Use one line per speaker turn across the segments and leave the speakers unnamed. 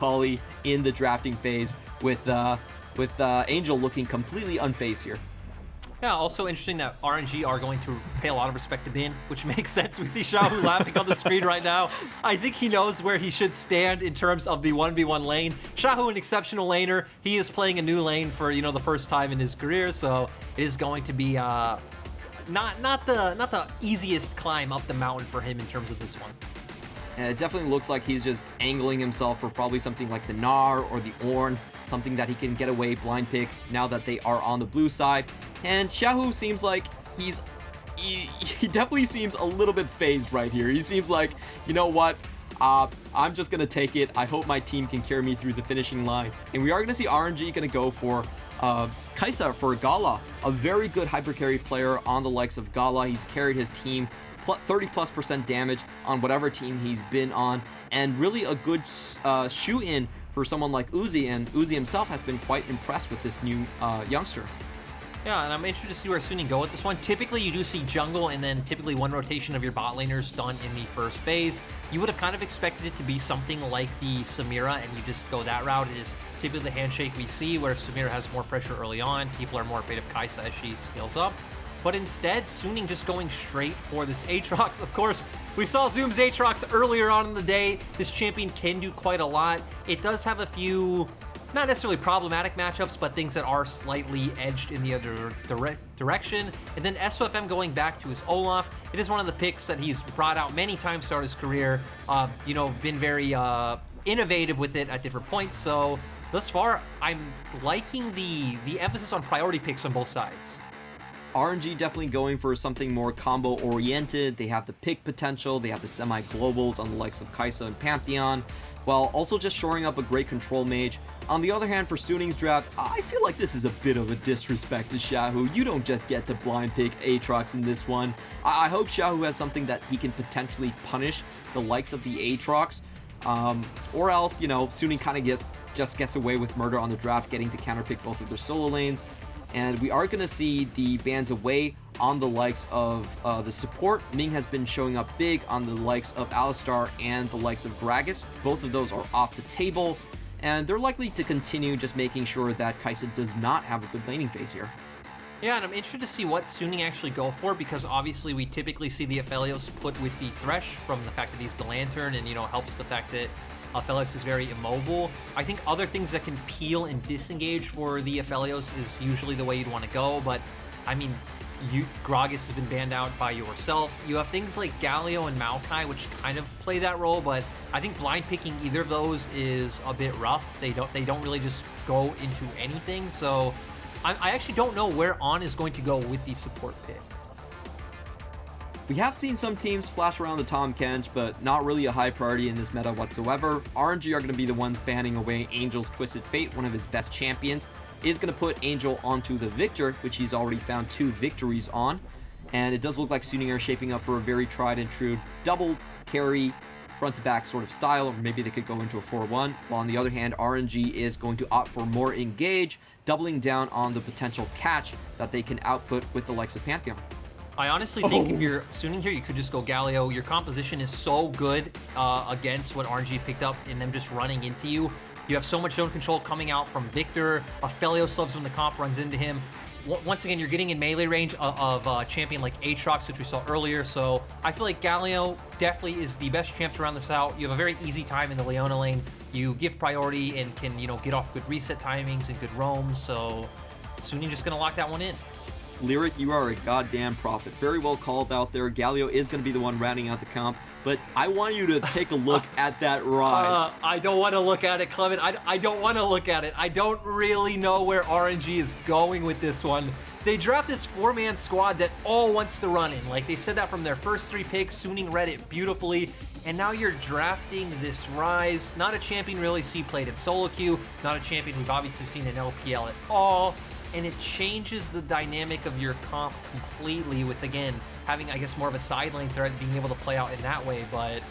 Kali in the drafting phase with Angel looking completely unfazed here.
Yeah, also interesting that RNG are going to pay a lot of respect to Bin, which makes sense. We see Xiaohu laughing on the screen right now. I think he knows where he should stand in terms of the 1v1 lane. Xiaohu, an exceptional laner. He is playing a new lane for, the first time in his career, so it is going to be not the easiest climb up the mountain for him in terms of this one.
And it definitely looks like he's just angling himself for probably something like the Gnar or the Ornn, something that he can get away blind pick now that they are on the blue side. And Xiaohu seems like he definitely seems a little bit phased right here. He seems like, you know what, I'm just going to take it. I hope my team can carry me through the finishing line. And we are going to see RNG going to go for Kai'Sa for Gala, a very good hyper carry player on the likes of Gala. He's carried his team 30+% damage on whatever team he's been on, and really a good shoe-in for someone like Uzi, and Uzi himself has been quite impressed with this new youngster.
Yeah, and I'm interested to see where Suning go with this one. Typically, you do see jungle and then typically one rotation of your bot laners done in the first phase. You would have kind of expected it to be something like the Samira, and you just go that route. It is typically the handshake we see, where Samira has more pressure early on. People are more afraid of Kai'Sa as she scales up. But instead, Suning just going straight for this Aatrox. Of course, we saw Zoom's Aatrox earlier on in the day. This champion can do quite a lot. It does have a few, not necessarily problematic matchups, but things that are slightly edged in the other direction. And then SOFM going back to his Olaf. It is one of the picks that he's brought out many times throughout his career. Been very innovative with it at different points. So thus far, I'm liking the emphasis on priority picks on both sides.
RNG definitely going for something more combo-oriented. They have the pick potential, they have the semi-globals on the likes of Kai'Sa and Pantheon, while also just shoring up a great control mage. On the other hand, for Suning's draft, I feel like this is a bit of a disrespect to Xiaohu. You don't just get the blind pick Aatrox in this one. I hope Xiaohu has something that he can potentially punish the likes of the Aatrox, or else, Suning kind of just gets away with murder on the draft, getting to counterpick both of their solo lanes. And we are going to see the bans away on the likes of the support. Ming has been showing up big on the likes of Alistar and the likes of Gragas. Both of those are off the table, and they're likely to continue just making sure that Kai'Sa does not have a good laning phase here.
Yeah, and I'm interested to see what Suning actually go for, because obviously we typically see the Aphelios put with the Thresh from the fact that he's the Lantern and, helps the fact that Aphelios is very immobile. I think other things that can peel and disengage for the Aphelios is usually the way you'd want to go, but I mean, Gragas has been banned out by yourself. You have things like Galio and Maokai, which kind of play that role, but I think blind picking either of those is a bit rough. They don't really just go into anything, so I actually don't know where On is going to go with the support pick.
We have seen some teams flash around the Tahm Kench, but not really a high priority in this meta whatsoever. RNG are going to be the ones banning away Angel's Twisted Fate, one of his best champions. Is going to put Angel onto the Victor, which he's already found 2 victories on. And it does look like Suning are shaping up for a very tried and true double carry, front to back sort of style, or maybe they could go into a 4-1. While on the other hand, RNG is going to opt for more engage, doubling down on the potential catch that they can output with the likes of Pantheon.
I honestly think if you're Suning here, you could just go Galio. Your composition is so good against what RNG picked up in them just running into you. You have so much zone control coming out from Victor. Aphelios loves when the comp runs into him. Once again, you're getting in melee range of a champion like Aatrox, which we saw earlier. So I feel like Galio definitely is the best champ to round this out. You have a very easy time in the Leona lane. You give priority and can, get off good reset timings and good roams. So Suning just going to lock that one in.
Lyric, you are a goddamn prophet. Very well called out there. Galio is going to be the one rounding out the comp, but I want you to take a look at that rise.
I don't want to look at it, Clement. I don't want to look at it. I don't really know where RNG is going with this one. They draft this 4-man squad that all wants to run in. Like, they said that from their first 3 picks. Suning read it beautifully. And now you're drafting this Rise. Not a champion really see played in solo queue. Not a champion we've obviously seen in LPL at all. And it changes the dynamic of your comp completely with, again, having, I guess, more of a side lane threat, being able to play out in that way. But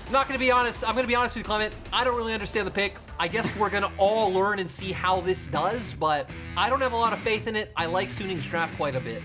I'm not going to be honest. I'm going to be honest with you, Clement. I don't really understand the pick. I guess we're going to all learn and see how this does, but I don't have a lot of faith in it. I like Suning's draft quite a bit.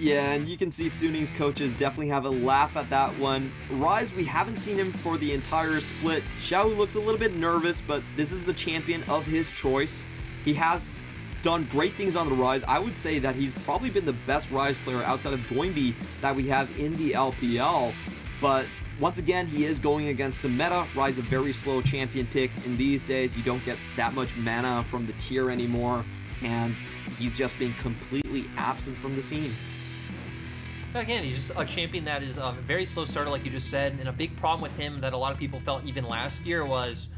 Yeah, and you can see Suning's coaches definitely have a laugh at that one. Rise, we haven't seen him for the entire split. Xiao looks a little bit nervous, but this is the champion of his choice. He has done great things on the Rise. I would say that he's probably been the best Rise player outside of Goimby that we have in the LPL. But once again, he is going against the meta. Rise a very slow champion pick in these days. You don't get that much mana from the tier anymore, and he's just been completely absent from the scene.
Again, he's just a champion that is a very slow starter, like you just said, and a big problem with him that a lot of people felt even last year was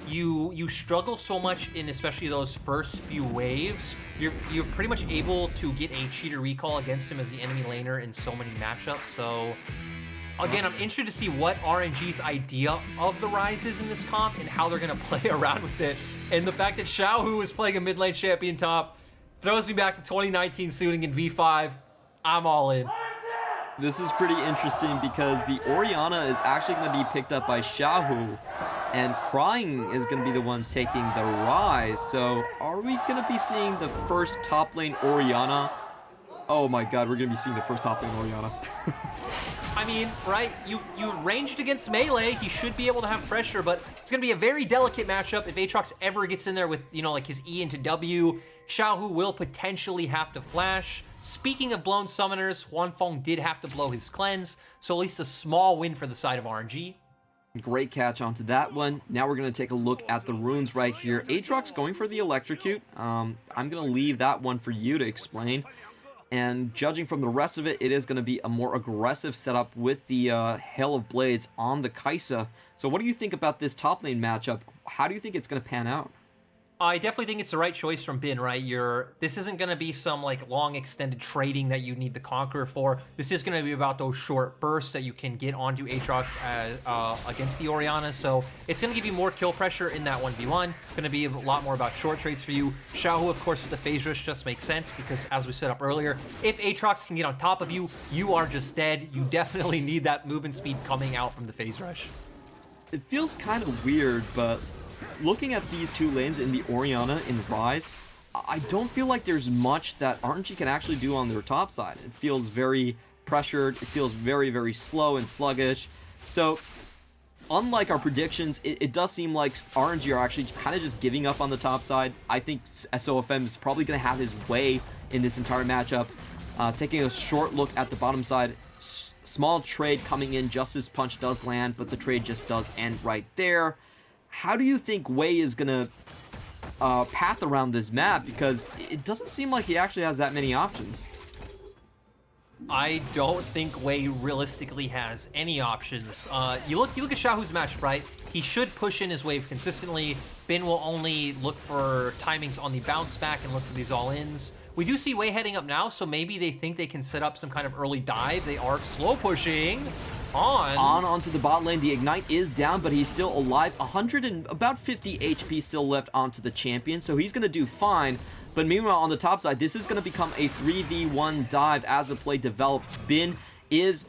you struggle so much in especially those first few waves. You're pretty much able to get a cheater recall against him as the enemy laner in so many matchups. So again, I'm interested to see what RNG's idea of the Rise is in this comp and how they're going to play around with it. And the fact that Xiao, who is playing a mid lane champion top, throws me back to 2019 Suiting in V5. I'm all in.
This is pretty interesting because the Orianna is actually going to be picked up by Xiaohu, and Crying is going to be the one taking the Rise. So are we going to be seeing the first top lane Orianna? Oh my god, we're going to be seeing the first top lane Orianna.
I mean, right, you ranged against melee, he should be able to have pressure, but it's going to be a very delicate matchup if Aatrox ever gets in there with, you know, like his E into W. Xiaohu will potentially have to flash. Speaking of blown summoners, Huanfeng did have to blow his cleanse, so at least a small win for the side of RNG.
Great catch onto that one. Now we're going to take a look at the runes right here. Aatrox going for the electrocute. I'm going to leave that one for you to explain. And judging from the rest of it, it is going to be a more aggressive setup with the Hail of Blades on the Kai'Sa. So what do you think about this top lane matchup? How do you think it's going to pan out?
I definitely think it's the right choice from Bin, right? This isn't going to be some like long extended trading that you need the Conqueror for. This is going to be about those short bursts that you can get onto Aatrox against the Orianna. So it's going to give you more kill pressure in that 1v1. Going to be a lot more about short trades for you. Xiaohu, of course, with the phase rush just makes sense because as we set up earlier, if Aatrox can get on top of you, you are just dead. You definitely need that movement speed coming out from the phase rush.
It feels kind of weird, but looking at these two lanes in the Orianna and Rise, I don't feel like there's much that RNG can actually do on their top side. It feels very pressured, it feels very, very slow and sluggish. So, unlike our predictions, it does seem like RNG are actually kind of just giving up on the top side. I think SOFM is probably going to have his way in this entire matchup. Taking a short look at the bottom side, small trade coming in, Justice Punch does land, but the trade just does end right there. How do you think Wei is going to path around this map? Because it doesn't seem like he actually has that many options.
I don't think Wei realistically has any options. You look at Xiaohu's matchup, right? He should push in his wave consistently. Bin will only look for timings on the bounce back and look for these all-ins. We do see Wei heading up now, so maybe they think they can set up some kind of early dive. They are slow pushing onto the bot lane.
The Ignite is down, but he's still alive. 100 and about 50 HP still left onto the champion, so he's going to do fine. But meanwhile, on the top side, this is going to become a 3v1 dive as the play develops. Bin is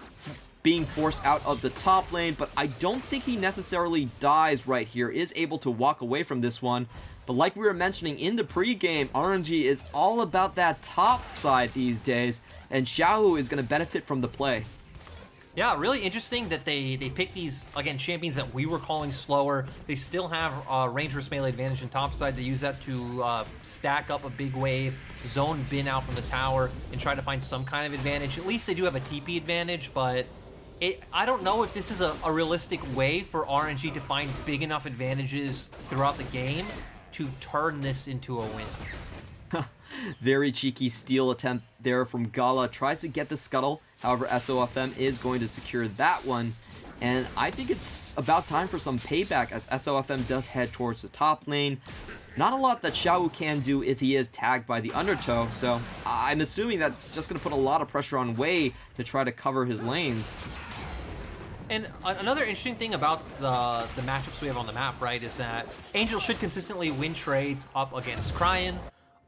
being forced out of the top lane, but I don't think he necessarily dies right here. Is able to walk away from this one. But like we were mentioning in the pregame, RNG is all about that top side these days, and Xiaohu is going to benefit from the play.
Yeah, really interesting that they pick these, again, champions that we were calling slower. They still have range versus melee advantage in topside. They use that to stack up a big wave, zone Bin out from the tower, and try to find some kind of advantage. At least they do have a TP advantage, but I don't know if this is a realistic way for RNG to find big enough advantages throughout the game to turn this into a win.
Very cheeky steal attempt there from Gala. Tries to get the scuttle. However, SOFM is going to secure that one. And I think it's about time for some payback as SOFM does head towards the top lane. Not a lot that Xiaohu can do if he is tagged by the Undertow. So I'm assuming that's just going to put a lot of pressure on Wei to try to cover his lanes.
And another interesting thing about the matchups we have on the map, right, is that Angel should consistently win trades up against Cryin.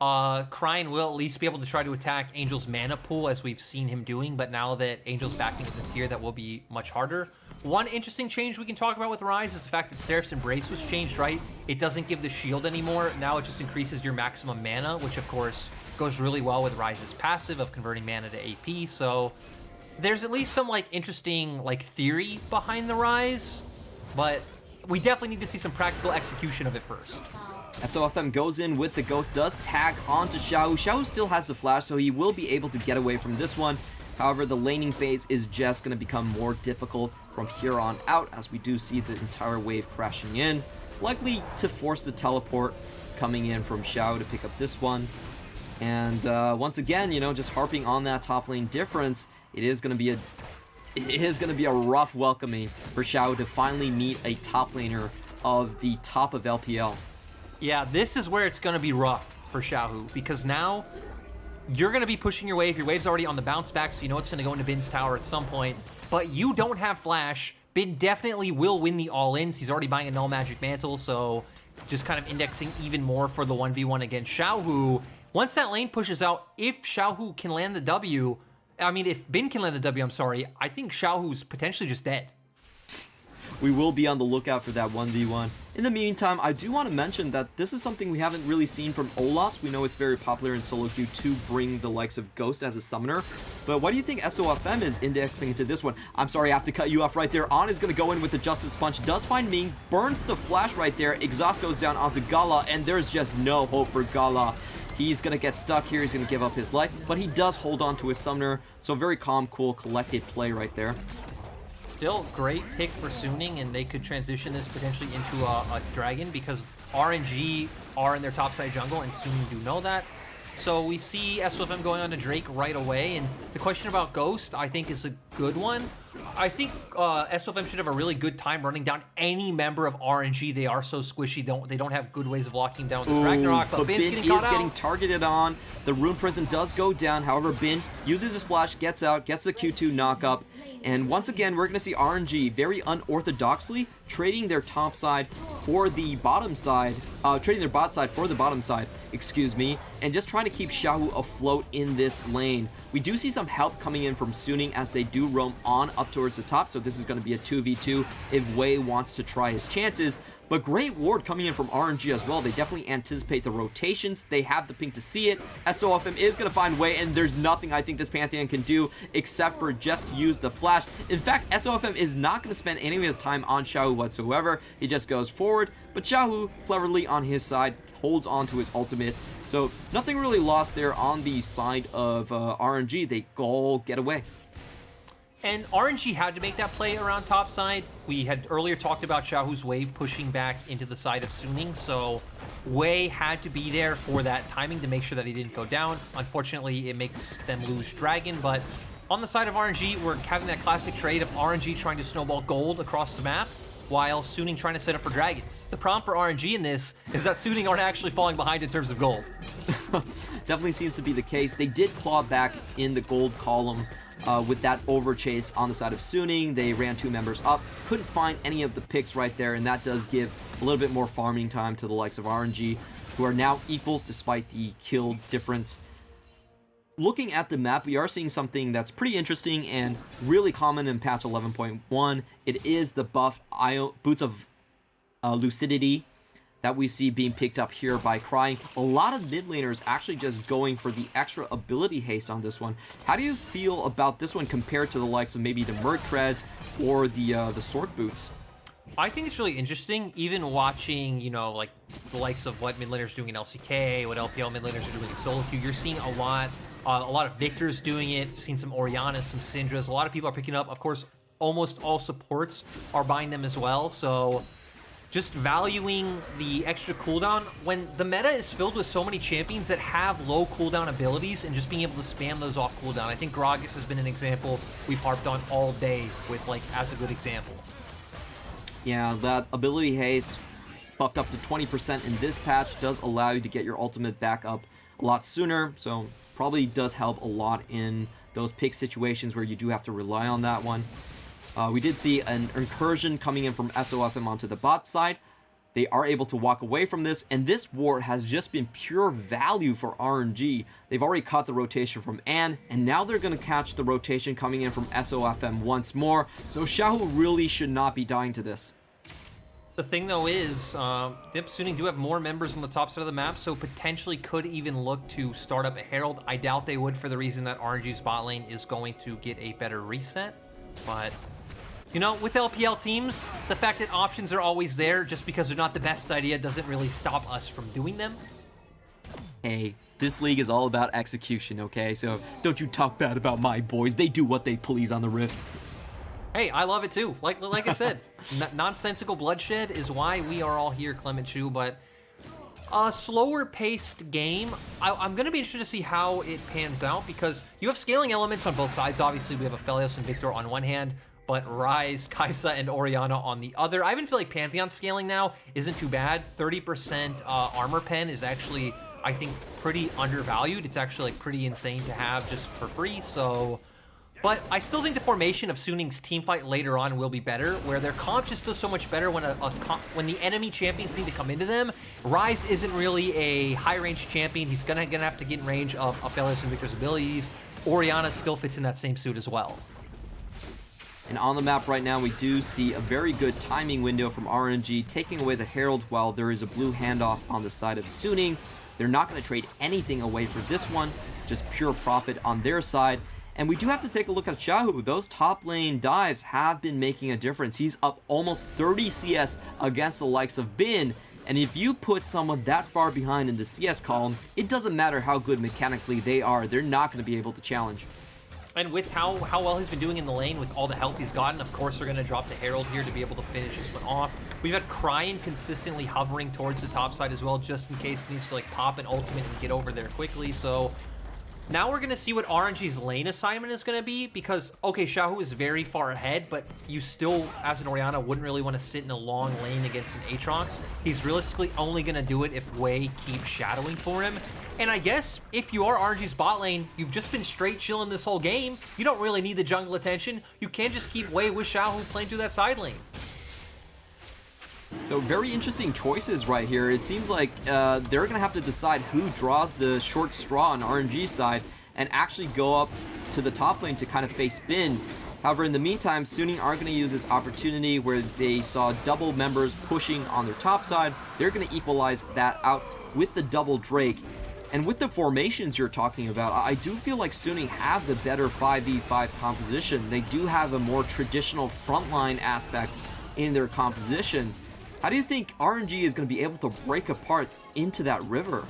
Cryin will at least be able to try to attack Angel's mana pool as we've seen him doing, but now that Angel's backing up the tier, that will be much harder. One interesting change we can talk about with Rise is the fact that Seraph's Embrace was changed, right? It doesn't give the shield anymore. Now it just increases your maximum mana, which of course goes really well with Ryze's passive of converting mana to AP, so there's at least some like interesting like theory behind the Ryze, but we definitely need to see some practical execution of it first.
SOFM goes in with the Ghost, does tag onto Xiaohu. Xiaohu still has the flash, so he will be able to get away from this one. However, the laning phase is just going to become more difficult from here on out, as we do see the entire wave crashing in, likely to force the teleport coming in from Xiao to pick up this one. And once again, you know, just harping on that top lane difference, it is going to be a rough welcoming for Xiao to finally meet a top laner of the top of LPL.
Yeah, this is where it's going to be rough for Xiaohu, because now you're going to be pushing your wave. Your wave's already on the bounce back, so you know it's going to go into Bin's tower at some point, but you don't have flash. Bin definitely will win the all-ins. He's already buying a Null Magic Mantle, so just kind of indexing even more for the 1v1 against Xiaohu. Once that lane pushes out, if Xiaohu can land the W, I mean, if Bin can land the W, I'm sorry, I think Xiaohu's potentially just dead.
We will be on the lookout for that 1v1. In the meantime, I do want to mention that this is something we haven't really seen from Olaf. We know it's very popular in solo queue to bring the likes of Ghost as a summoner. But what do you think SOFM is indexing into this one? I'm sorry, I have to cut you off right there. On is going to go in with the Justice Punch. Does find Ming, burns the flash right there. Exhaust goes down onto Gala, and there's just no hope for Gala. He's going to get stuck here. He's going to give up his life, but he does hold on to his summoner. So very calm, cool, collected play right there.
Still great pick for Suning, and they could transition this potentially into a dragon, because RNG are in their topside jungle, and Suning do know that. So we see SOFM going on to Drake right away, and the question about Ghost, I think, is a good one. I think SOFM should have a really good time running down any member of RNG. They are so squishy, they don't have good ways of locking down with Ragnarok, but Bin's
Bin
getting caught
is
out.
getting targeted on. The Rune Prison does go down. However, Bin uses his flash, gets out, gets the Q2 knockup. And once again, we're going to see RNG very unorthodoxly trading their top side for the bottom side, trading their bot side for the bottom side, excuse me, and just trying to keep Xiaohu afloat in this lane. We do see some help coming in from Suning as they do roam on up towards the top, so this is going to be a 2v2 if Wei wants to try his chances. But great ward coming in from RNG as well. They definitely anticipate the rotations. They have the ping to see it. SOFM is going to find Wei, and there's nothing I think this Pantheon can do except for just use the flash. In fact, SOFM is not going to spend any of his time on Xiaohu whatsoever. He just goes forward, but Xiaohu, cleverly on his side, holds on to his ultimate. So nothing really lost there on the side of RNG. They all get away.
And RNG had to make that play around top side. We had earlier talked about Xiaohu's wave pushing back into the side of Suning, so Wei had to be there for that timing to make sure that he didn't go down. Unfortunately, it makes them lose Dragon, but on the side of RNG, we're having that classic trade of RNG trying to snowball gold across the map, while Suning trying to set up for dragons. The problem for RNG in this is that Suning aren't actually falling behind in terms of gold.
Definitely seems to be the case. They did claw back in the gold column with that overchase on the side of Suning. They ran two members up, couldn't find any of the picks right there, and that does give a little bit more farming time to the likes of RNG, who are now equal despite the kill difference. Looking at the map, we are seeing something that's pretty interesting and really common in patch 11.1. It is the buff Boots of Lucidity that we see being picked up here by Crying. A lot of mid laners actually just going for the extra ability haste on this one. How do you feel about this one compared to the likes of maybe the Merc Treads or the Sword Boots?
I think it's really interesting, even watching, you know, like the likes of what mid laners doing in LCK, what LPL mid laners are doing in solo queue. You're seeing a lot of Victors doing it, seen some Orianas, some Syndras. A lot of people are picking up. Of course, almost all supports are buying them as well. So just valuing the extra cooldown when the meta is filled with so many champions that have low cooldown abilities, and just being able to spam those off cooldown. I think Gragas has been an example we've harped on all day with, like, as a good example.
Yeah, that ability haste buffed up to 20% in this patch does allow you to get your ultimate back up a lot sooner, so probably does help a lot in those pick situations where you do have to rely on that one. We did see an incursion coming in from SOFM onto the bot side. They are able to walk away from this, and this war has just been pure value for RNG. They've already caught the rotation from Anne, and now they're going to catch the rotation coming in from SOFM once more, so Xiaohu really should not be dying to this.
The thing though is, Dip Suning do have more members on the top side of the map, so potentially could even look to start up a Herald. I doubt they would, for the reason that RNG's bot lane is going to get a better reset. But, you know, with LPL teams, the fact that options are always there just because they're not the best idea doesn't really stop us from doing them.
Hey, this league is all about execution, okay? So don't you talk bad about my boys. They do what they please on the Rift.
Hey, I love it too. Like I said, nonsensical bloodshed is why we are all here, Clement Chu. But a slower paced game, I'm going to be interested to see how it pans out, because you have scaling elements on both sides. Obviously, we have Aphelios and Victor on one hand, but Ryze, Kai'Sa, and Orianna on the other. I even feel like Pantheon scaling now isn't too bad. 30% armor pen is actually, I think, pretty undervalued. It's actually like pretty insane to have just for free, so... But I still think the formation of Suning's teamfight later on will be better, where their comp just does so much better when when the enemy champions need to come into them. Ryze isn't really a high-range champion. He's gonna have to get in range of Aphelios and Victor's abilities. Orianna still fits in that same suit as well.
And on the map right now, we do see a very good timing window from RNG, taking away the Herald while there is a blue handoff on the side of Suning. They're not going to trade anything away for this one, just pure profit on their side. And we do have to take a look at Xiaohu. Those top lane dives have been making a difference. He's up almost 30 CS against the likes of Bin. And if you put someone that far behind in the CS column, it doesn't matter how good mechanically they are, they're not going to be able to challenge.
And with how well he's been doing in the lane, with all the help he's gotten, of course they're going to drop the Herald here to be able to finish this one off. We've had Cryin consistently hovering towards the top side as well, just in case he needs to like pop an ultimate and get over there quickly. So now we're going to see what RNG's lane assignment is going to be, because, okay, Xiaohu is very far ahead, but you still, as an Orianna, wouldn't really want to sit in a long lane against an Aatrox. He's realistically only going to do it if Wei keeps shadowing for him. And I guess if you are RNG's bot lane, you've just been straight chilling this whole game. You don't really need the jungle attention. You can just keep Wei with Xiaohu playing through that side lane.
So very interesting choices right here. It seems like they're going to have to decide who draws the short straw on RNG's side and actually go up to the top lane to kind of face Bin. However, in the meantime, Suning are going to use this opportunity where they saw double members pushing on their top side. They're going to equalize that out with the double Drake. And with the formations you're talking about, I do feel like Suning have the better 5v5 composition. They do have a more traditional frontline aspect in their composition. How do you think RNG is going to be able to break apart into that river?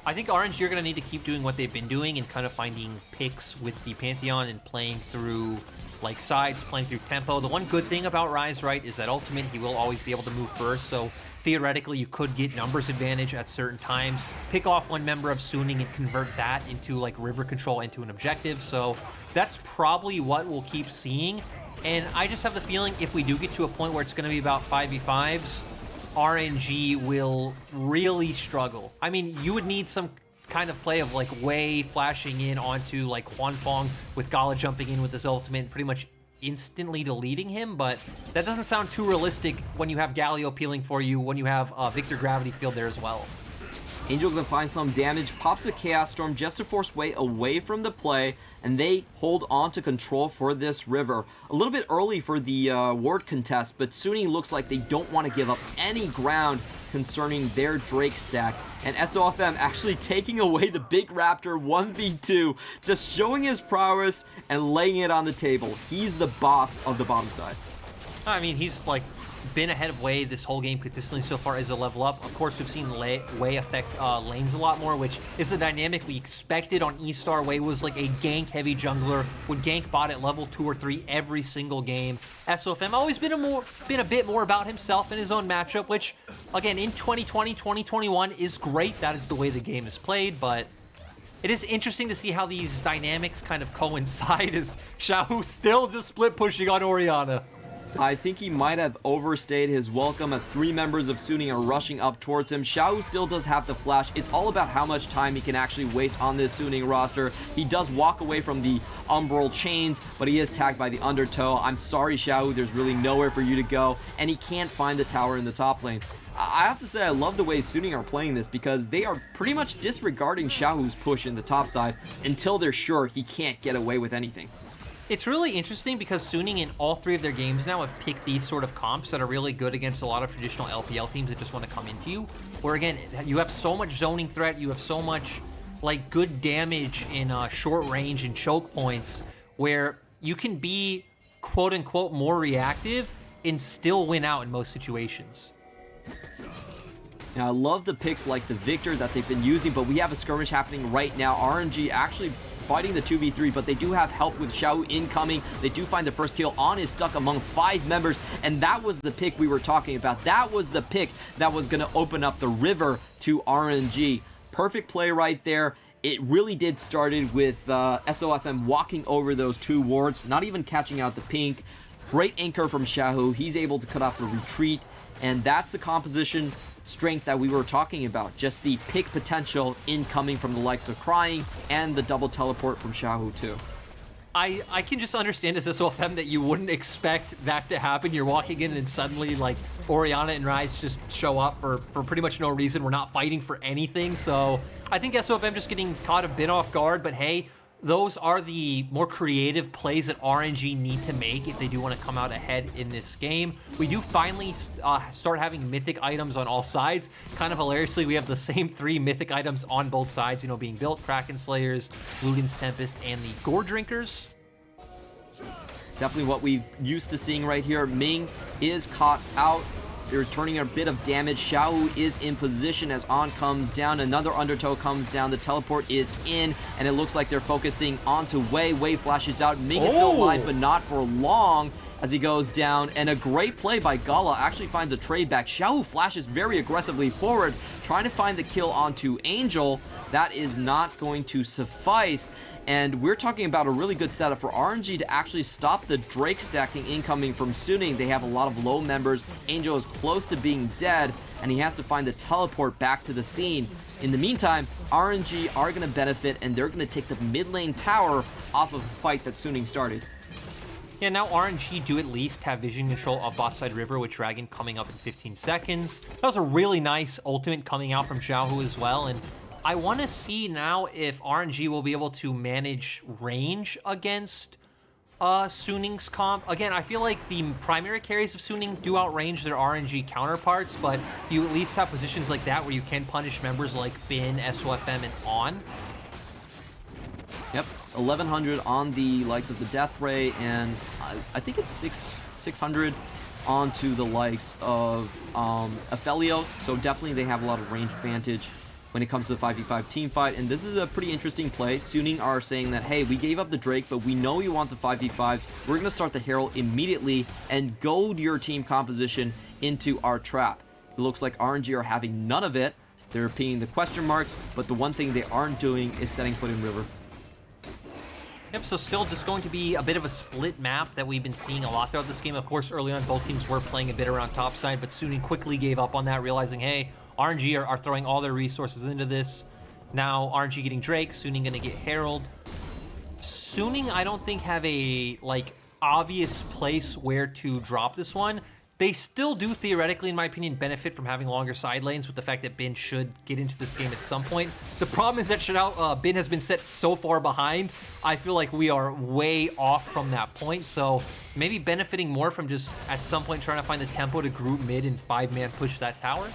I think RNG are going to need to keep doing what they've been doing and kind of finding picks with the Pantheon and playing through like sides, playing through tempo. The one good thing about Ryze, right, is that ultimate, he will always be able to move first, so theoretically you could get numbers advantage at certain times, pick off one member of Suning and convert that into like river control into an objective. So that's probably what we'll keep seeing. And I just have the feeling if we do get to a point where it's going to be about 5v5s, RNG will really struggle. I mean, you would need some kind of play of like Wei flashing in onto like Huanfeng with Gala jumping in with his ultimate and pretty much instantly deleting him, but that doesn't sound too realistic when you have Galio peeling for you, when you have Victor Gravity Field there as well.
Angel gonna find some damage, pops a Chaos Storm just to force Wei away from the play, and they hold on to control for this river. A little bit early for the ward contest, but Suning looks like they don't want to give up any ground concerning their Drake stack. And SOFM actually taking away the Big Raptor 1v2, just showing his prowess and laying it on the table. He's the boss of the bottom side.
I mean, he's like been ahead of Wei this whole game consistently so far as a level up. Of course, we've seen Wei affect lanes a lot more, which is the dynamic we expected on E-Star. Wei was like a gank-heavy jungler, would gank bot at level 2 or 3 every single game. SOFM always been a bit more about himself in his own matchup, which, again, in 2020, 2021 is great. That is the way the game is played, but it is interesting to see how these dynamics kind of coincide as Xiaohu still just split pushing on Orianna.
I think he might have overstayed his welcome as 3 members of Suning are rushing up towards him. Xiaohu still does have the flash. It's all about how much time he can actually waste on this Suning roster. He does walk away from the umbral chains, but he is tagged by the undertow. I'm sorry, Xiaohu, there's really nowhere for you to go, and he can't find the tower in the top lane. I have to say I love the way Suning are playing this because they are pretty much disregarding Xiaohu's push in the top side until they're sure he can't get away with anything.
It's really interesting because Suning in all 3 of their games now have picked these sort of comps that are really good against a lot of traditional LPL teams that just want to come into you. Where again, you have so much zoning threat, you have so much like good damage in short range and choke points where you can be quote unquote more reactive and still win out in most situations.
Now, I love the picks like the Victor that they've been using, but we have a skirmish happening right now. RNG actually fighting the 2v3, but they do have help with Xiao incoming. They do find the first kill. On is stuck among 5 members, and that was the pick we were talking about. That was the pick that was going to open up the river to RNG. Perfect play right there. It really did started with SOFM walking over those 2 wards, not even catching out the pink. Great anchor from Xiao. He's able to cut off the retreat, and that's the composition strength that we were talking about. Just the pick potential incoming from the likes of Crying and the double teleport from Xiao too.
I can just understand as SOFM that you wouldn't expect that to happen. You're walking in and suddenly like Orianna and Ryze just show up for pretty much no reason. We're not fighting for anything. So I think SOFM just getting caught a bit off guard, but hey, those are the more creative plays that RNG need to make if they do want to come out ahead in this game. We do finally start having mythic items on all sides. Kind of hilariously, we have the same 3 mythic items on both sides, you know, being built: Kraken Slayers, Luden's Tempest, and the Gore Drinkers.
Definitely what we've used to seeing right here. Ming is caught out. They're returning a bit of damage. Xiao is in position as On comes down. Another Undertow comes down. The teleport is in, and it looks like they're focusing onto Wei. Wei flashes out. Ming is still alive, but not for long as he goes down. And a great play by Gala actually finds a trade back. Xiao flashes very aggressively forward, trying to find the kill onto Angel. That is not going to suffice. And we're talking about a really good setup for RNG to actually stop the Drake stacking incoming from Suning. They have a lot of low members. Angel is close to being dead, and he has to find the teleport back to the scene. In the meantime, RNG are going to benefit, and they're going to take the mid lane tower off of a fight that Suning started.
Yeah, now RNG do at least have vision control of bot side river with Dragon coming up in 15 seconds. That was a really nice ultimate coming out from Xiaohu as well, and I want to see now if RNG will be able to manage range against Suning's comp. Again, I feel like the primary carries of Suning do outrange their RNG counterparts, but you at least have positions like that where you can punish members like Bin, SOFM, and On.
Yep, 1100 on the likes of the Death Ray, and I think it's 600 onto the likes of Aphelios, so definitely they have a lot of range advantage when it comes to the 5v5 team fight, and this is a pretty interesting play. Suning are saying that, hey, we gave up the Drake, but we know you want the 5v5s. We're going to start the Herald immediately and goad your team composition into our trap. It looks like RNG are having none of it. They're pinging the question marks, but the one thing they aren't doing is setting foot in River.
Yep, so still just going to be a bit of a split map that we've been seeing a lot throughout this game. Of course, early on, both teams were playing a bit around top side, but Suning quickly gave up on that, realizing, hey, RNG are throwing all their resources into this. Now RNG getting Drake, Suning gonna get Herald. Suning, I don't think have a obvious place where to drop this one. They still do theoretically, in my opinion, benefit from having longer side lanes with the fact that Bin should get into this game at some point. The problem is that Bin has been set so far behind. I feel like we are way off from that point. So maybe benefiting more from just at some point trying to find the tempo to group mid and 5-man push that tower.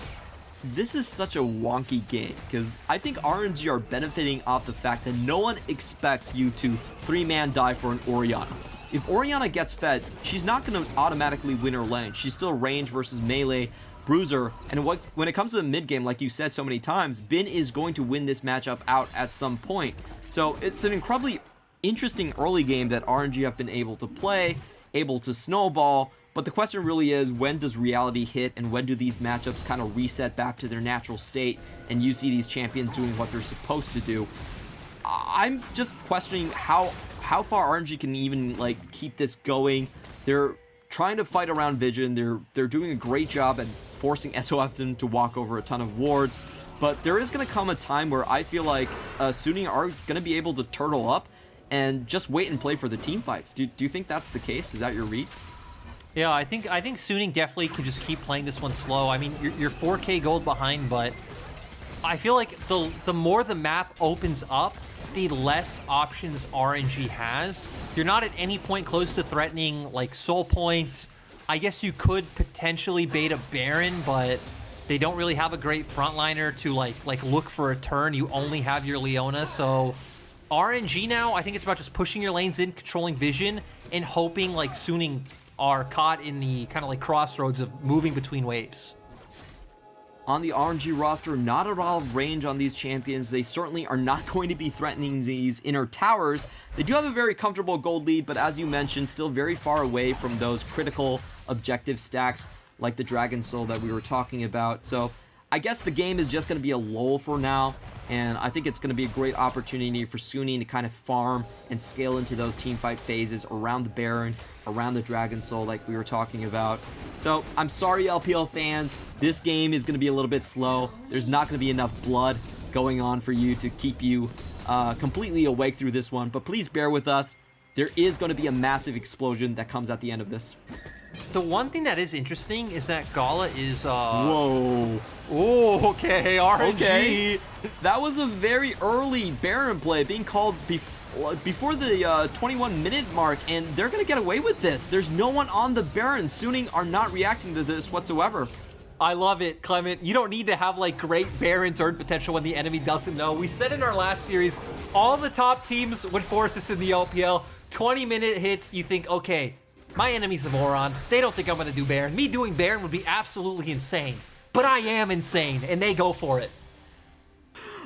This is such a wonky game, because I think RNG are benefiting off the fact that no one expects you to 3-man die for an Orianna. If Orianna gets fed, she's not going to automatically win her lane. She's still range versus melee, bruiser, and when it comes to the mid game, like you said so many times, Bin is going to win this matchup out at some point. So it's an incredibly interesting early game that RNG have been able to play, able to snowball, but the question really is, when does reality hit, and when do these matchups kind of reset back to their natural state, and you see these champions doing what they're supposed to do? I'm just questioning how far RNG can even keep this going. They're trying to fight around vision. They're doing a great job at forcing SOFM to walk over a ton of wards, but there is going to come a time where I feel like Suning are going to be able to turtle up and just wait and play for the team fights. Do you think that's the case? Is that your read?
Yeah, I think Suning definitely can just keep playing this one slow. I mean, you're 4K gold behind, but I feel like the more the map opens up, the less options RNG has. You're not at any point close to threatening like Soul Point. I guess you could potentially bait a Baron, but they don't really have a great frontliner to like look for a turn. You only have your Leona, so RNG now, I think it's about just pushing your lanes in, controlling vision, and hoping like Suning are caught in the kind of like crossroads of moving between waves.
On the RNG roster, not at all range on these champions. They certainly are not going to be threatening these inner towers. They do have a very comfortable gold lead, but as you mentioned, still very far away from those critical objective stacks like the Dragon Soul that we were talking about. So I guess the game is just going to be a lull for now, and I think it's going to be a great opportunity for Suning to kind of farm and scale into those teamfight phases around the Baron, around the Dragon Soul like we were talking about. So I'm sorry, LPL fans, this game is going to be a little bit slow. There's not going to be enough blood going on for you to keep you completely awake through this one, but please bear with us. There is going to be a massive explosion that comes at the end of this.
The one thing that is interesting is that Gala is
Whoa.
Oh, okay, RNG.
Okay. That was a very early Baron play being called before the 21-minute mark, and they're going to get away with this. There's no one on the Baron. Suning are not reacting to this whatsoever.
I love it, Clement. You don't need to have like great Baron turn potential when the enemy doesn't know. We said in our last series, all the top teams would force us in the LPL. 20-minute hits, you think, okay, my enemy's a moron. They don't think I'm going to do Baron. Me doing Baron would be absolutely insane. But I am insane, and they go for it.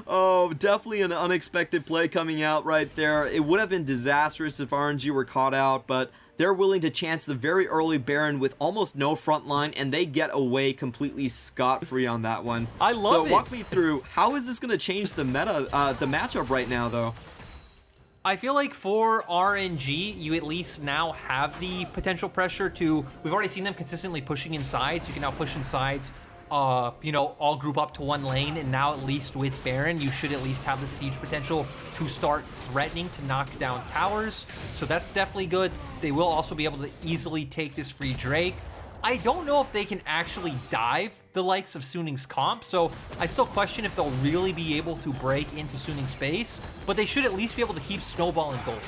Oh, definitely an unexpected play coming out right there. It would have been disastrous if RNG were caught out, but they're willing to chance the very early Baron with almost no front line, and they get away completely scot-free on that one.
I love it.
So walk me through, how is this going to change the meta, the matchup right now, though?
I feel like for RNG, you at least now have the potential pressure to... We've already seen them consistently pushing inside, so you can now push insides, you know, all group up to one lane, and now at least with Baron, you should at least have the siege potential to start threatening to knock down towers, so that's definitely good. They will also be able to easily take this free Drake. I don't know if they can actually dive the likes of Suning's comp, so I still question if they'll really be able to break into Suning's space, but they should at least be able to keep Snowball and Gold.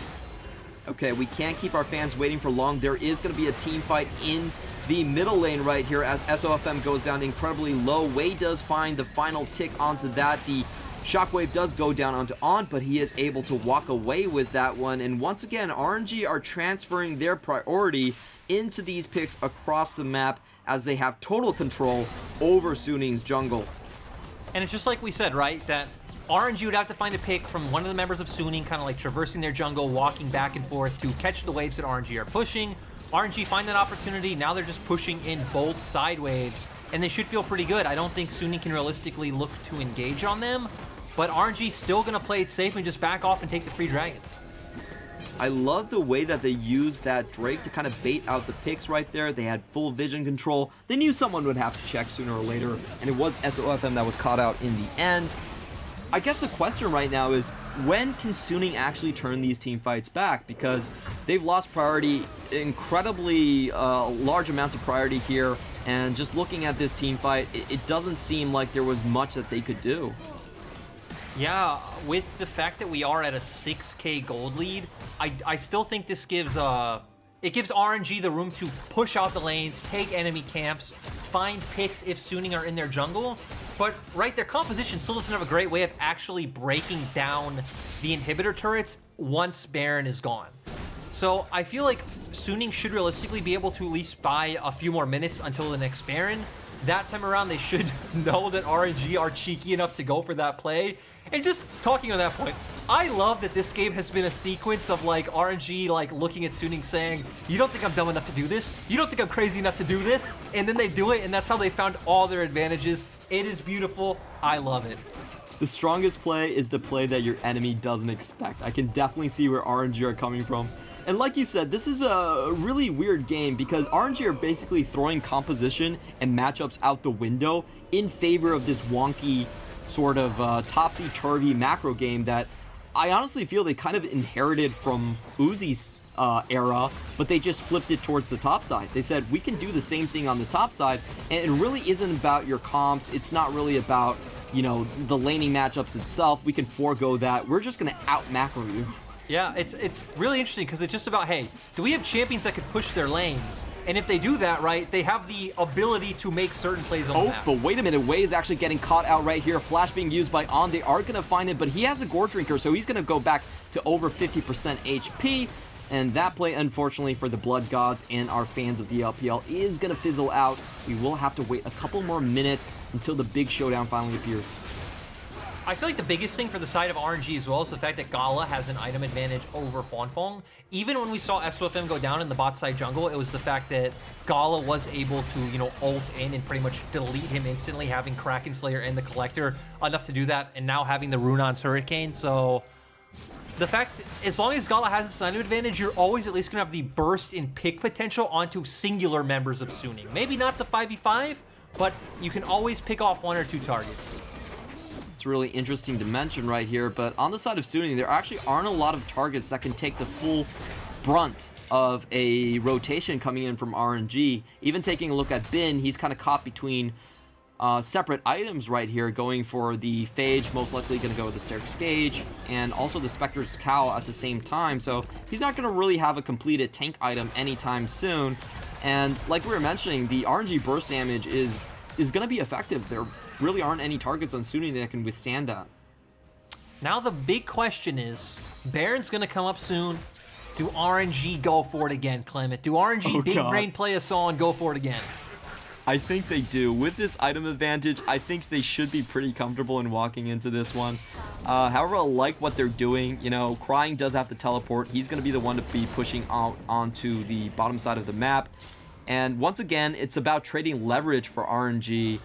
Okay, we can't keep our fans waiting for long. There is going to be a team fight in the middle lane right here as SOFM goes down incredibly low. Wei does find the final tick onto that. The Shockwave does go down onto On, but he is able to walk away with that one. And once again, RNG are transferring their priority into these picks across the map as they have total control over Suning's jungle.
And it's just like we said, right? That RNG would have to find a pick from one of the members of Suning, kind of like traversing their jungle, walking back and forth to catch the waves that RNG are pushing. RNG find that opportunity, now they're just pushing in both side waves, and they should feel pretty good. I don't think Suning can realistically look to engage on them, but RNG's still gonna play it safe and just back off and take the free dragon.
I love the way that they used that Drake to kind of bait out the picks right there. They had full vision control. They knew someone would have to check sooner or later, and it was SOFM that was caught out in the end. I guess the question right now is, when can Suning actually turn these team fights back? Because they've lost priority, incredibly large amounts of priority here, and just looking at this team fight, it doesn't seem like there was much that they could do.
Yeah, with the fact that we are at a 6k gold lead, I still think this gives it gives RNG the room to push out the lanes, take enemy camps, find picks if Suning are in their jungle. But right, their composition still doesn't have a great way of actually breaking down the inhibitor turrets once Baron is gone. So I feel like Suning should realistically be able to at least buy a few more minutes until the next Baron. That time around, they should know that RNG are cheeky enough to go for that play. And just talking on that point, I love that this game has been a sequence of like RNG like looking at Suning saying, you don't think I'm dumb enough to do this? You don't think I'm crazy enough to do this? And then they do it, and that's how they found all their advantages. It is beautiful. I love it.
The strongest play is the play that your enemy doesn't expect. I can definitely see where RNG are coming from. And like you said, this is a really weird game because RNG are basically throwing composition and matchups out the window in favor of this wonky sort of topsy-turvy macro game that I honestly feel they kind of inherited from Uzi's era, but they just flipped it towards the top side. They said, we can do the same thing on the top side, and it really isn't about your comps. It's not really about, you know, the laning matchups itself. We can forego that. We're just going to out-macro you.
Yeah, it's really interesting because it's just about, hey, do we have champions that can push their lanes? And if they do that, right, they have the ability to make certain plays on the map.
But wait a minute, Wei is actually getting caught out right here. Flash being used by On. They are going to find him, but he has a Gore Drinker, so he's going to go back to over 50% HP. And that play, unfortunately, for the Blood Gods and our fans of the LPL is going to fizzle out. We will have to wait a couple more minutes until the big showdown finally appears.
I feel like the biggest thing for the side of RNG as well is the fact that Gala has an item advantage over Huanfeng. Even when we saw SOFM go down in the bot side jungle, it was the fact that Gala was able to, you know, ult in and pretty much delete him instantly, having Kraken Slayer and the Collector enough to do that, and now having the Runon's Hurricane. So the fact, as long as Gala has this item advantage, you're always at least going to have the burst in pick potential onto singular members of Suning. Maybe not the 5v5, but you can always pick off 1 or 2 targets.
It's really interesting to mention right here, but on the side of Suning, there actually aren't a lot of targets that can take the full brunt of a rotation coming in from RNG. Even taking a look at Bin, he's kind of caught between separate items right here, going for the Phage, most likely going to go with the Sterk's Gauge, and also the Spectre's Cowl at the same time, so he's not going to really have a completed tank item anytime soon. And like we were mentioning, the RNG burst damage is going to be effective. There really aren't any targets on Suning that can withstand that.
Now the big question is, Baron's gonna come up soon. Do RNG go for it again, Clement? Do RNG big brain play us on and go for it again?
I think they do. With this item advantage, I think they should be pretty comfortable in walking into this one. However, I like what they're doing. You know, Crying does have to teleport. He's gonna be the one to be pushing out onto the bottom side of the map. And once again, it's about trading leverage for RNG.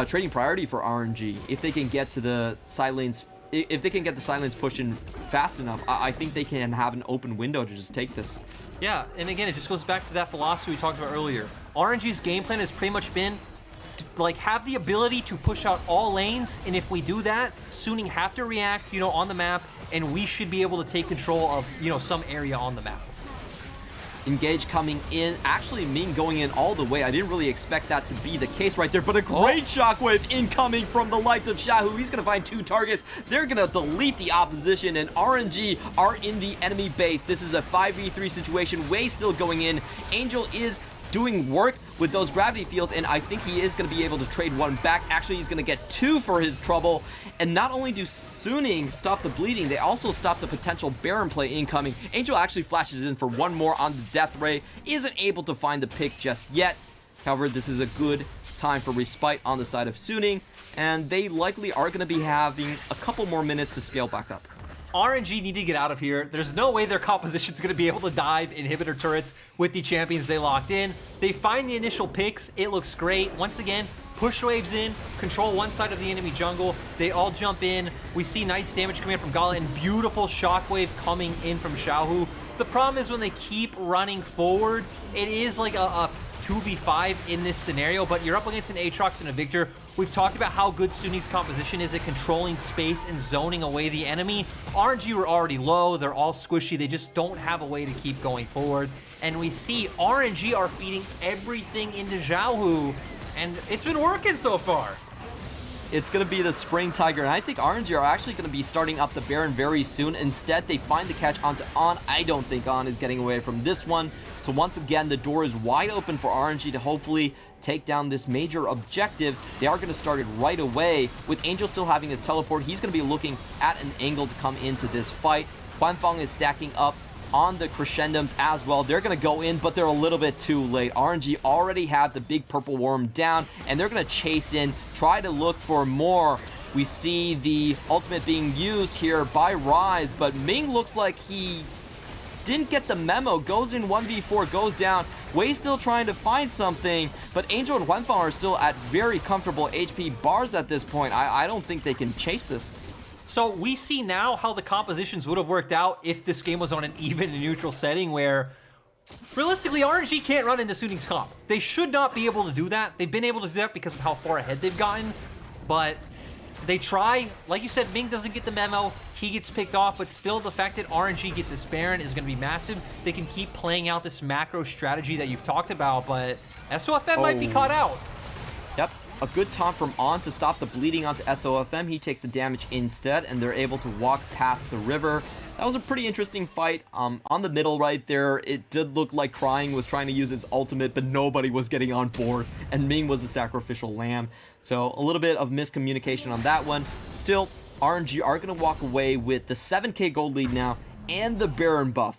Trading priority for RNG. If they can get to the side lanes, if they can get the side lanes pushed in fast enough, I think they can have an open window to just take this.
Yeah, and again, it just goes back to that philosophy we talked about earlier. RNG's game plan has pretty much been to, like, have the ability to push out all lanes, and if we do that, Suning have to react, you know, on the map, and we should be able to take control of, you know, some area on the map.
Engage coming in, actually Ming going in all the way. I didn't really expect that to be the case right there, but a great shockwave incoming from the likes of Xiaohu. He's gonna find 2 targets. They're gonna delete the opposition, and RNG are in the enemy base. This is a 5v3 situation. Wei still going in. Angel is doing work with those gravity fields, and I think he is going to be able to trade 1 back. Actually, he's going to get 2 for his trouble. And not only do Suning stop the bleeding, they also stop the potential Baron play incoming. Angel actually flashes in for 1 more on the Death Ray. Isn't able to find the pick just yet. However, this is a good time for respite on the side of Suning, and they likely are going to be having a couple more minutes to scale back up.
RNG need to get out of here. There's no way their composition's going to be able to dive inhibitor turrets with the champions they locked in. They find the initial picks. It looks great. Once again, push waves in, control one side of the enemy jungle. They all jump in. We see nice damage coming in from Gala and beautiful shockwave coming in from Xiaohu. The problem is when they keep running forward, it is like a 2v5 in this scenario, but you're up against an Aatrox and a Victor. We've talked about how good Suning's composition is at controlling space and zoning away the enemy. RNG were already low, they're all squishy, they just don't have a way to keep going forward. And we see RNG are feeding everything into Xiaohu, and it's been working so far.
It's going to be the Spring Tiger, and I think RNG are actually going to be starting up the Baron very soon. Instead, they find the catch onto On. I don't think On is getting away from this one. So once again, the door is wide open for RNG to hopefully take down this major objective. They are going to start it right away. With Angel still having his teleport, he's going to be looking at an angle to come into this fight. Huanfeng is stacking up on the crescendoms as well. They're going to go in, but they're a little bit too late. RNG already have the big purple worm down, and they're going to chase in, try to look for more. We see the ultimate being used here by Rise, but Ming looks like he didn't get the memo. Goes in 1v4, goes down. Wei still trying to find something, but Angel and Huanfeng are still at very comfortable HP bars at this point. I don't think they can chase this.
So we see now how the compositions would have worked out if this game was on an even and neutral setting where realistically RNG can't run into Suning's comp. They should not be able to do that. They've been able to do that because of how far ahead they've gotten, but they try. Like you said, Ming doesn't get the memo. He gets picked off, but still the fact that RNG get this Baron is going to be massive. They can keep playing out this macro strategy that you've talked about, but SOFM might be caught out.
Yep. a good taunt from On to stop the bleeding onto SOFM. He takes the damage instead, and they're able to walk past the river. That was a pretty interesting fight. On the middle right there, it did look like Crying was trying to use his ultimate, but nobody was getting on board, and Ming was a sacrificial lamb. So a little bit of miscommunication on that one. Still, RNG are going to walk away with the 7k gold lead now and the Baron buff.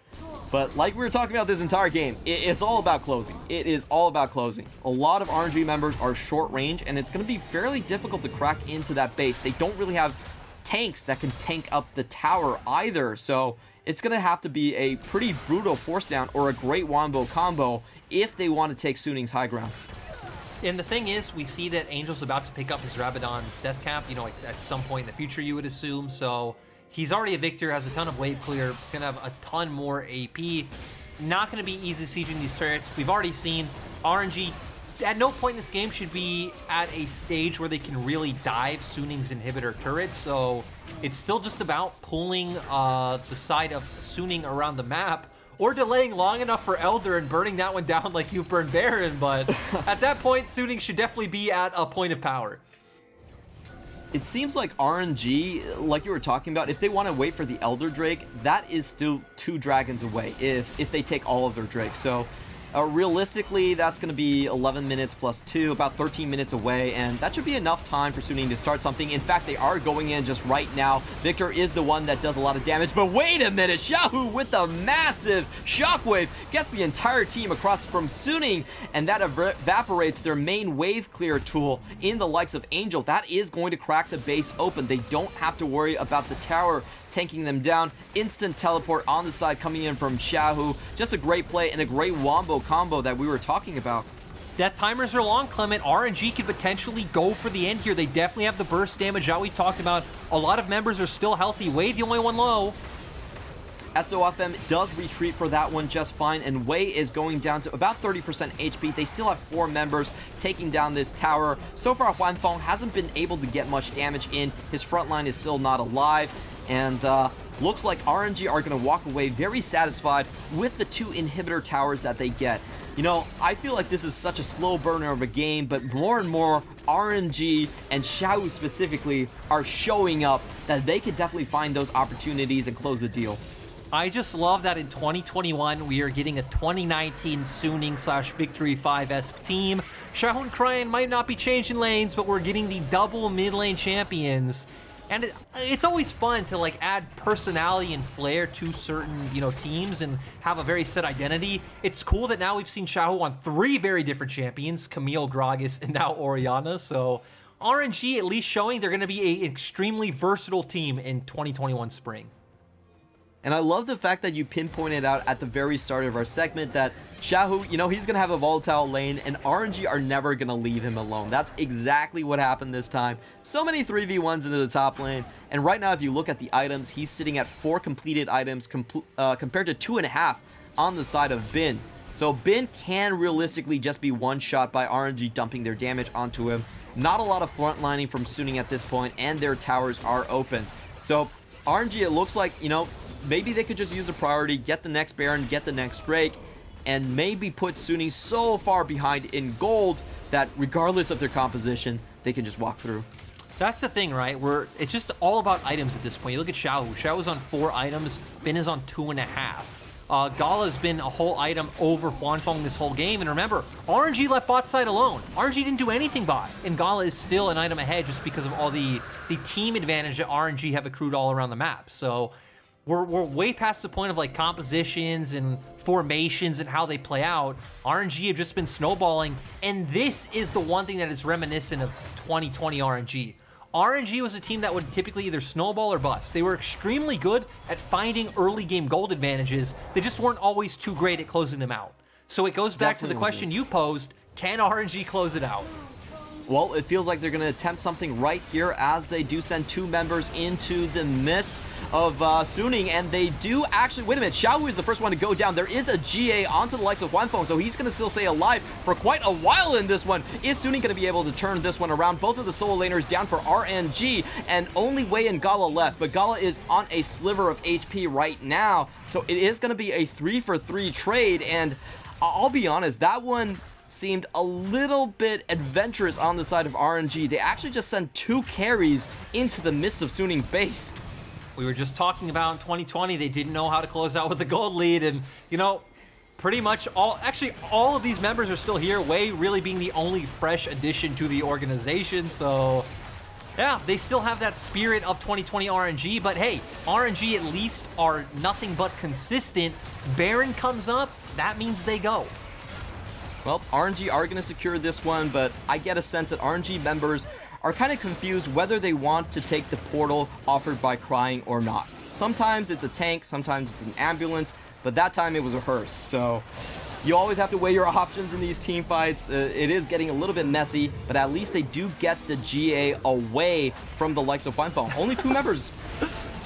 But like we were talking about this entire game, it's all about closing. It is all about closing. A lot of RNG members are short range, and it's going to be fairly difficult to crack into that base. They don't really have tanks that can tank up the tower either, so it's going to have to be a pretty brutal force down or a great wombo combo if they want to take Suning's high ground.
And the thing is, we see that Angel's about to pick up his Rabadon's death cap, you know, at some point in the future, you would assume, so he's already a victor, has a ton of wave clear, gonna have a ton more AP. Not gonna be easy sieging these turrets. We've already seen RNG at no point in this game should be at a stage where they can really dive Suning's inhibitor turrets, so it's still just about pulling the side of Suning around the map, or delaying long enough for Elder and burning that one down like you've burned Baron, but at that point, Suning should definitely be at a point of power.
It seems like RNG, like you were talking about, if they want to wait for the Elder Drake, that is still 2 dragons away if they take all of their Drakes. So realistically, that's going to be 11 minutes plus 2, about 13 minutes away, and that should be enough time for Suning to start something. In fact, they are going in just right now. Victor is the one that does a lot of damage, but wait a minute, Xiaohu with the massive shockwave gets the entire team across from Suning, and that evaporates their main wave clear tool in the likes of Angel. That is going to crack the base open. They don't have to worry about the tower tanking them down. Instant teleport on the side coming in from Xiaohu. Just a great play and a great wombo combo that we were talking about.
Death timers are long, Clement. RNG could potentially go for the end here. They definitely have the burst damage that we talked about. A lot of members are still healthy. Wei, the only one low.
SOFM does retreat for that one just fine, and Wei is going down to about 30% HP. They still have 4 members taking down this tower. So far, Huanfeng hasn't been able to get much damage in. His front line is still not alive, and looks like RNG are going to walk away very satisfied with the 2 inhibitor towers that they get. You know, I feel like this is such a slow burner of a game, but more and more RNG and Xiaohu specifically are showing up that they could definitely find those opportunities and close the deal.
I just love that in 2021, we are getting a 2019 Suning/Victory 5-esque team. Xiaohu and Cryan might not be changing lanes, but we're getting the double mid lane champions. And it's always fun to like add personality and flair to certain, you know, teams and have a very set identity. It's cool that now we've seen Xiaohu on 3 very different champions, Camille, Gragas, and now Orianna. So RNG at least showing they're going to be an extremely versatile team in 2021 spring.
And I love the fact that you pinpointed out at the very start of our segment that Xiaohu, you know, he's going to have a volatile lane, and RNG are never going to leave him alone. That's exactly what happened this time. So many 3v1s into the top lane, and right now if you look at the items, he's sitting at 4 completed items compared to 2.5 on the side of Bin. So Bin can realistically just be one shot by RNG dumping their damage onto him. Not a lot of front lining from Suning at this point, and their towers are open. So RNG, it looks like, you know, maybe they could just use a priority, get the next Baron, get the next Drake, and maybe put Suning so far behind in gold that regardless of their composition, they can just walk through.
That's the thing, right? It's just all about items at this point. You look at Xiaohu. Xiaohu's on 4 items. Bin is on 2.5. Gala's been a whole item over Huanfeng this whole game. And remember, RNG left bot side alone. RNG didn't do anything bot. And Gala is still an item ahead just because of all the team advantage that RNG have accrued all around the map. So we're way past the point of like compositions and formations and how they play out. RNG have just been snowballing, and this is the one thing that is reminiscent of 2020 RNG. RNG was a team that would typically either snowball or bust. They were extremely good at finding early game gold advantages. They just weren't always too great at closing them out. So it goes back to the question you posed, can RNG close it out?
Well, it feels like they're going to attempt something right here as they do send 2 members into the mist of Suning, and they do actually, wait a minute, Xiaohu is the first one to go down. There is a GA onto the likes of Huanfeng, so he's going to still stay alive for quite a while in this one. Is Suning going to be able to turn this one around? Both of the solo laners down for RNG, and only Wei and Gala left, but Gala is on a sliver of HP right now, so it is going to be a 3-for-3 trade, and I'll be honest, that one seemed a little bit adventurous on the side of RNG. They actually just sent 2 carries into the midst of Suning's base.
We were just talking about in 2020, they didn't know how to close out with the gold lead, and you know, pretty much all of these members are still here, Wei really being the only fresh addition to the organization, so yeah, they still have that spirit of 2020 RNG, but hey, RNG at least are nothing but consistent. Baron comes up, that means they go.
Well, RNG are going to secure this one, but I get a sense that RNG members are kind of confused whether they want to take the portal offered by Crying or not. Sometimes it's a tank, sometimes it's an ambulance, but that time it was a hearse. So you always have to weigh your options in these team fights. It is getting a little bit messy, but at least they do get the GA away from the likes of Wanfeng. Only 2 members.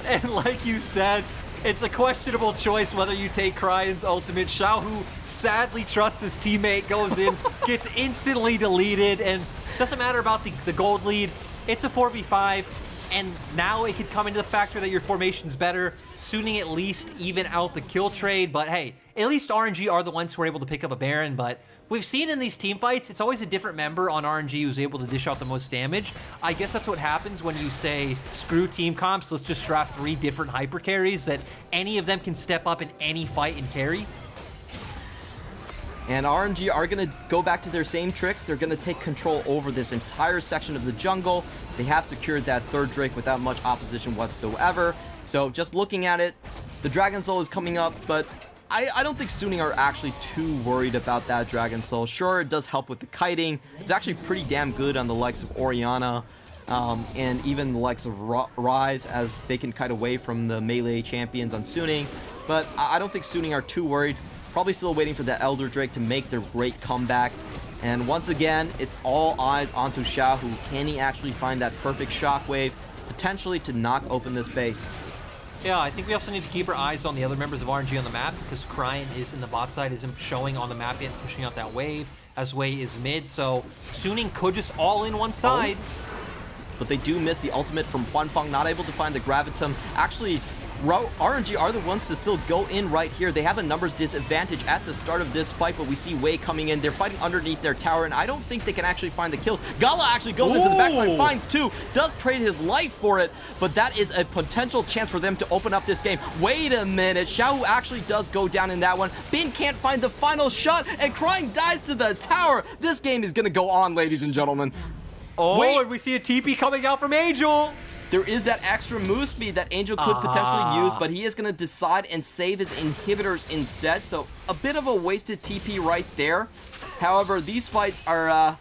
And like you said, it's a questionable choice whether you take Cryan's ultimate. Xiao, who sadly trusts his teammate, goes in, gets instantly deleted, and doesn't matter about the gold lead. It's a 4v5, and now it could come into the factor that your formation's better. Suning at least even out the kill trade, but hey, at least RNG are the ones who are able to pick up a Baron, but we've seen in these team fights, it's always a different member on RNG who's able to dish out the most damage. I guess that's what happens when you say, screw team comps, let's just draft 3 different hyper carries that any of them can step up in any fight and carry.
And RNG are going to go back to their same tricks. They're going to take control over this entire section of the jungle. They have secured that 3rd Drake without much opposition whatsoever. So just looking at it, the Dragon Soul is coming up, but I don't think Suning are actually too worried about that Dragon Soul. Sure, it does help with the kiting. It's actually pretty damn good on the likes of Orianna and even the likes of Rise, as they can kite away from the melee champions on Suning. But I don't think Suning are too worried. Probably still waiting for that Elder Drake to make their great comeback. And once again, it's all eyes onto Xiao, who can he actually find that perfect shockwave, potentially to knock open this base.
Yeah, I think we also need to keep our eyes on the other members of RNG on the map, because Cryan is in the bot side, isn't showing on the map yet, pushing out that wave, as Wei is mid, so Suning could just all in one side.
But they do miss the ultimate from Wanfeng, not able to find the Gravitum. Actually, RNG are the ones to still go in right here. They have a numbers disadvantage at the start of this fight, but we see Wei coming in. They're fighting underneath their tower, and I don't think they can actually find the kills. Gala actually goes into the backline, finds 2, does trade his life for it, but that is a potential chance for them to open up this game. Wait a minute, Xiao actually does go down in that one. Bin can't find the final shot, and Crying dies to the tower. This game is going to go on, ladies and gentlemen.
Oh,
Wait.
And we see a TP coming out from Angel.
There is that extra move speed that Angel could potentially use, but he is going to decide and save his inhibitors instead. So a bit of a wasted TP right there. However, these fights are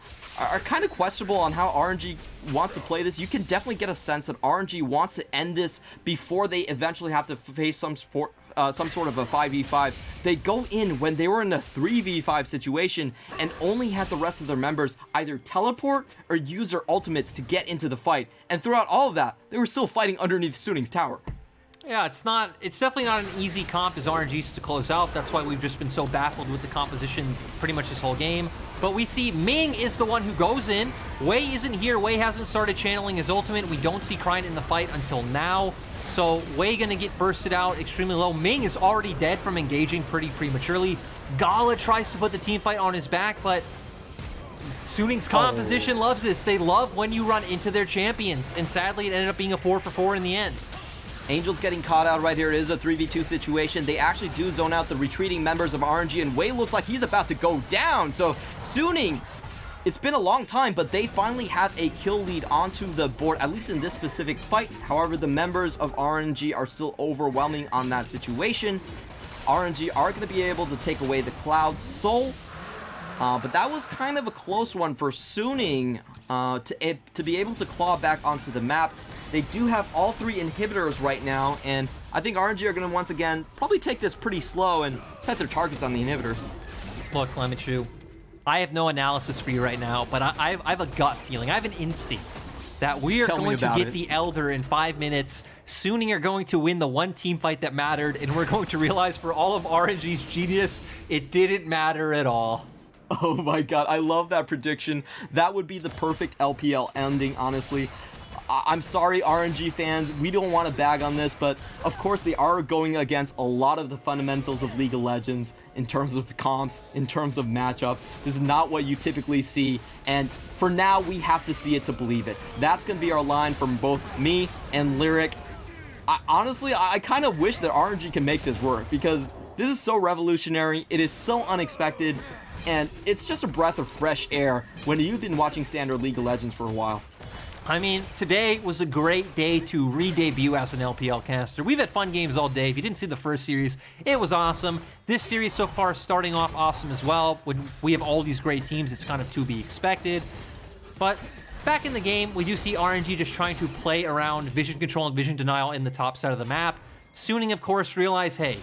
kind of questionable on how RNG wants to play this. You can definitely get a sense that RNG wants to end this before they eventually have to face some sort of a 5v5. They go in when they were in a 3v5 situation and only had the rest of their members either teleport or use their ultimates to get into the fight. And throughout all of that, they were still fighting underneath Suning's tower.
Yeah, it's definitely not an easy comp as RNG's to close out. That's why we've just been so baffled with the composition pretty much this whole game. But we see Ming is the one who goes in. Wei isn't here. Wei hasn't started channeling his ultimate. We don't see Cryan in the fight until now. So Wei gonna get bursted out extremely low. Ming is already dead from engaging pretty prematurely. Gala tries to put the team fight on his back, but Suning's composition loves this. They love when you run into their champions, and sadly it ended up being a 4-for-4 in the end.
Angel's getting caught out right here. It is a 3v2 situation. They actually do zone out the retreating members of RNG, and Wei looks like he's about to go down. So Suning, it's been a long time, but they finally have a kill lead onto the board, at least in this specific fight. However, the members of RNG are still overwhelming on that situation. RNG are going to be able to take away the Cloud Soul, but that was kind of a close one for Suning to be able to claw back onto the map. They do have all 3 inhibitors right now, and I think RNG are going to once again probably take this pretty slow and set their targets on the inhibitors.
Look, Clemenchu, I have no analysis for you right now, but I have a gut feeling, I have an instinct that we are going to get the Elder in 5 minutes. Suning are going to win the one team fight that mattered, and we're going to realize for all of RNG's genius, it didn't matter at all.
Oh my god, I love that prediction. That would be the perfect LPL ending, honestly. I'm sorry, RNG fans, we don't want to bag on this, but of course they are going against a lot of the fundamentals of League of Legends in terms of comps, in terms of matchups. This is not what you typically see, and for now, we have to see it to believe it. That's going to be our line from both me and Lyric. Honestly, I kind of wish that RNG can make this work, because this is so revolutionary, it is so unexpected, and it's just a breath of fresh air when you've been watching standard League of Legends for a while.
I mean, today was a great day to re-debut as an LPL caster. We've had fun games all day. If you didn't see the first series, it was awesome. This series so far starting off awesome as well. When we have all these great teams, it's kind of to be expected. But back in the game, we do see RNG just trying to play around vision control and vision denial in the top side of the map. Suning, of course, realized, hey,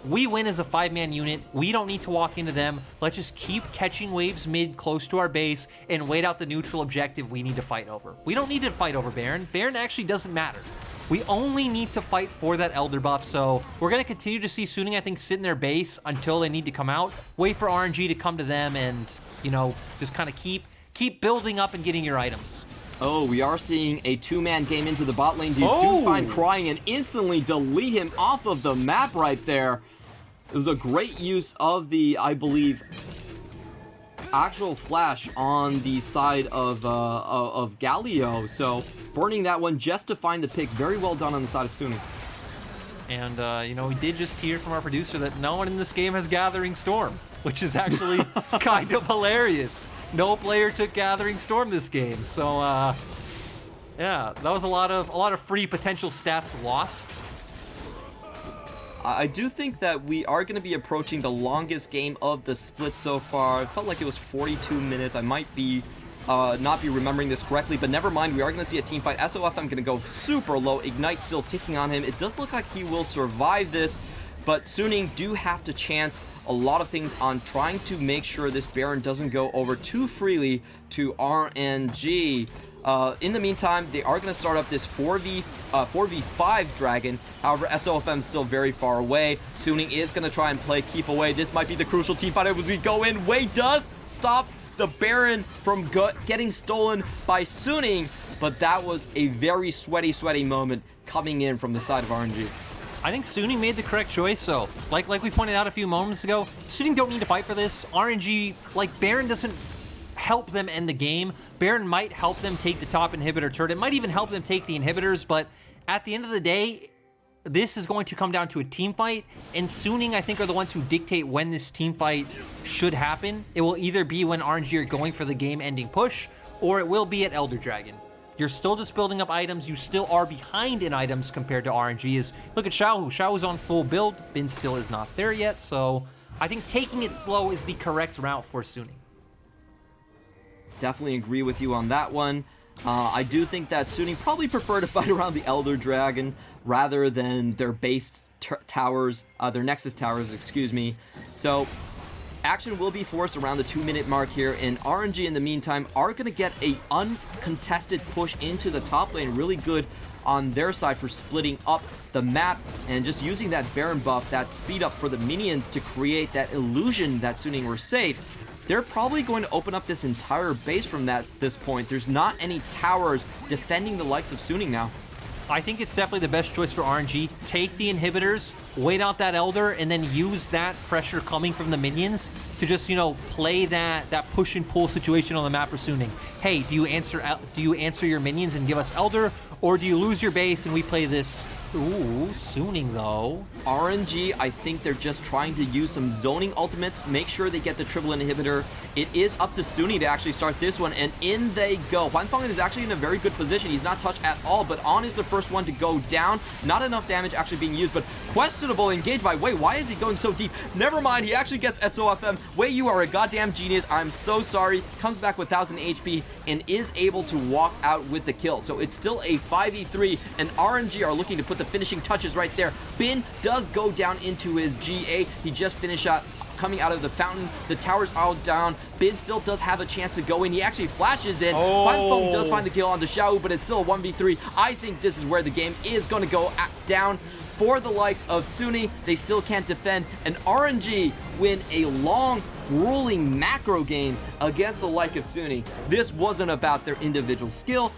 we win as a 5-man unit. We don't need to walk into them. Let's just keep catching waves mid close to our base and wait out the neutral objective we need to fight over. We don't need to fight over Baron. Baron actually doesn't matter. We only need to fight for that Elder buff, so we're going to continue to see Suning, I think, sit in their base until they need to come out. Wait for RNG to come to them and, you know, just kind of keep building up and getting your items.
Oh, we are seeing a 2-man game into the bot lane. Do find Crying and instantly delete him off of the map right there. It was a great use of the, I believe, actual flash on the side of Galio. So burning that one just to find the pick. Very well done on the side of Suning.
And, you know, we did just hear from our producer that no one in this game has Gathering Storm, which is actually kind of hilarious. No player took Gathering Storm this game. So, yeah, that was a lot of free potential stats lost.
I do think that we are going to be approaching the longest game of the split so far. It felt like it was 42 minutes. I might be not be remembering this correctly, but never mind. We are going to see a team fight. SOFM going to go super low. Ignite still ticking on him. It does look like he will survive this, but Suning do have to chance a lot of things on trying to make sure this Baron doesn't go over too freely to RNG. In the meantime, they are going to start up this 4v5 Dragon. However, SOFM is still very far away. Suning is going to try and play keep away. This might be the crucial team fight as we go in. Wei does stop the Baron from getting stolen by Suning, but that was a very sweaty moment coming in from the side of RNG.
I think Suning made the correct choice, so like we pointed out a few moments ago, Suning don't need to fight for this. RNG, like, Baron doesn't help them end the game. Baron might help them take the top inhibitor turret. It might even help them take the inhibitors, but at the end of the day, this is going to come down to a team fight, and Suning, I think, are the ones who dictate when this team fight should happen. It will either be when RNG are going for the game-ending push, or it will be at Elder Dragon. You're still just building up items. You still are behind in items compared to RNG. Look at Xiaohu. Xiaohu's on full build. Bin still is not there yet, so I think taking it slow is the correct route for Suning.
Definitely agree with you on that one. I do think that Suning probably prefer to fight around the Elder Dragon rather than their base towers, their Nexus towers, excuse me. So action will be forced around the 2-minute mark here, and RNG in the meantime are going to get a uncontested push into the top lane. Really good on their side for splitting up the map and just using that Baron buff, that speed up for the minions to create that illusion that Suning were safe. They're probably going to open up this entire base from this point. There's not any towers defending the likes of Suning now.
I think it's definitely the best choice for RNG. Take the inhibitors, wait out that Elder, and then use that pressure coming from the minions to just, you know, play that push and pull situation on the map for Suning. Hey, do you answer your minions and give us Elder, or do you lose your base and we play this? Ooh, Suning though.
RNG, I think they're just trying to use some zoning ultimates, make sure they get the triple inhibitor. It is up to Suning to actually start this one, and in they go. Huanfeng is actually in a very good position. He's not touched at all, but On is the first one to go down. Not enough damage actually being used, but questionable engage by Wei. Why is he going so deep? Never mind, he actually gets SOFM. Wei, you are a goddamn genius. I'm so sorry. Comes back with 1000 HP and is able to walk out with the kill. So it's still a 5v3, and RNG are looking to put the finishing touches right there. Bin does go down into his GA. He just finished out coming out of the fountain. The tower's all down. Bin still does have a chance to go in. He actually flashes in. Huanfeng does find the kill onto Xiao, but it's still a 1v3. I think this is where the game is going to go down for the likes of Suning. They still can't defend, and RNG win a long, grueling macro game against the like of Suning. This wasn't about their individual skill.